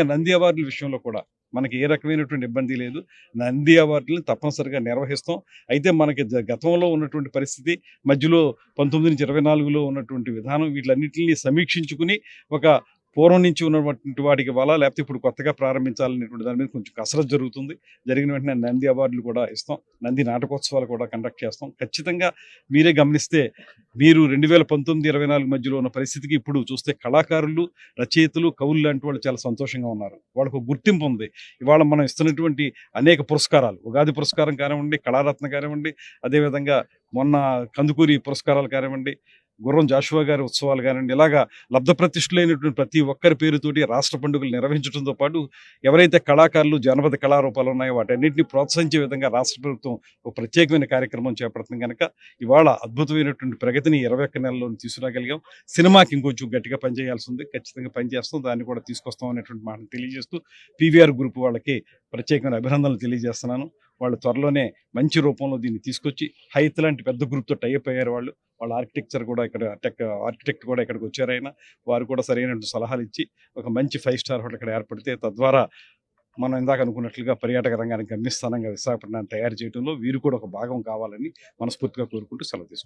నంది అవార్డుల విషయంలో కూడా మనకి ఏ రకమైనటువంటి ఇబ్బంది లేదు. నంది అవార్డులని తప్పనిసరిగా నిర్వహిస్తాం. అయితే మనకి గతంలో ఉన్నటువంటి పరిస్థితి, మధ్యలో 19-24లో ఉన్నటువంటి విధానం వీటిలన్నిటిని సమీక్షించుకుని ఒక పూర్వం నుంచి ఉన్నటువంటి వాటికి ఇవ్వాలా? లేకపోతే ఇప్పుడు కొత్తగా ప్రారంభించాలనేటువంటి దాని మీద కొంచెం కసరత్తు జరుగుతుంది. జరిగిన వెంటనే నంది అవార్డులు కూడా ఇస్తాం. నంది నాటకోత్సవాలు కూడా కండక్ట్ చేస్తాం. ఖచ్చితంగా మీరే గమనిస్తే మీరు 2019, 24 మధ్యలో ఉన్న పరిస్థితికి ఇప్పుడు చూస్తే కళాకారులు, రచయితలు, కవులు లాంటి వాళ్ళు చాలా సంతోషంగా ఉన్నారు. వాళ్ళకు గుర్తింపు ఉంది. ఇవాళ మనం ఇస్తున్నటువంటి అనేక పురస్కారాలు, ఉగాది పురస్కారం కానివ్వండి, కళారత్న కానివ్వండి, అదేవిధంగా మొన్న కందుకూరి పురస్కారాలు కానివ్వండి, గుర్రం జాషువా గారి ఉత్సవాలు కానివ్వండి, ఇలాగా లబ్ధప్రతిష్ఠులైనటువంటి ప్రతి ఒక్కరి పేరుతోటి రాష్ట్ర పండుగలు నిర్వహించడంతో పాటు ఎవరైతే కళాకారులు, జానపద కళారూపాలు ఉన్నాయో వాటన్నిటిని ప్రోత్సహించే విధంగా రాష్ట్ర ప్రభుత్వం ఒక ప్రత్యేకమైన కార్యక్రమం చేపడుతుంది కనుక ఇవాళ అద్భుతమైనటువంటి ప్రగతిని 21 నెలల్లోనే తీసుకురాగలిగాం. సినిమాకి ఇంకొంచెం గట్టిగా పనిచేయాల్సి ఉంది. ఖచ్చితంగా పనిచేస్తాం. దాన్ని కూడా తీసుకొస్తాం అనేటువంటి మాటను తెలియజేస్తూ పీవీఆర్ గ్రూప్ వాళ్ళకి ప్రత్యేకమైన అభినందనలు తెలియజేస్తున్నాను. వాళ్ళు త్వరలోనే మంచి రూపంలో దీన్ని తీసుకొచ్చి హైత్ లాంటి పెద్ద గ్రూప్‌తో టై అప్ అయ్యారు వాళ్ళు. వాళ్ళ ఆర్కిటెక్చర్ కూడా ఇక్కడ ఆర్కిటెక్ట్ కూడా ఇక్కడికి వచ్చారాయన. వారు కూడా సరైనటువంటి సలహాలు ఇచ్చి ఒక మంచి 5 స్టార్ హోటల్ ఇక్కడ ఏర్పడితే తద్వారా మనం ఇందాక అనుకున్నట్లుగా పర్యాటక రంగానికి గమ్యస్థానంగా విశాఖపట్నాన్ని తయారు చేయడంలో వీరు కూడా ఒక భాగం కావాలని మనస్ఫూర్తిగా కోరుకుంటూ సెలవు తీసుకుంటున్నాను.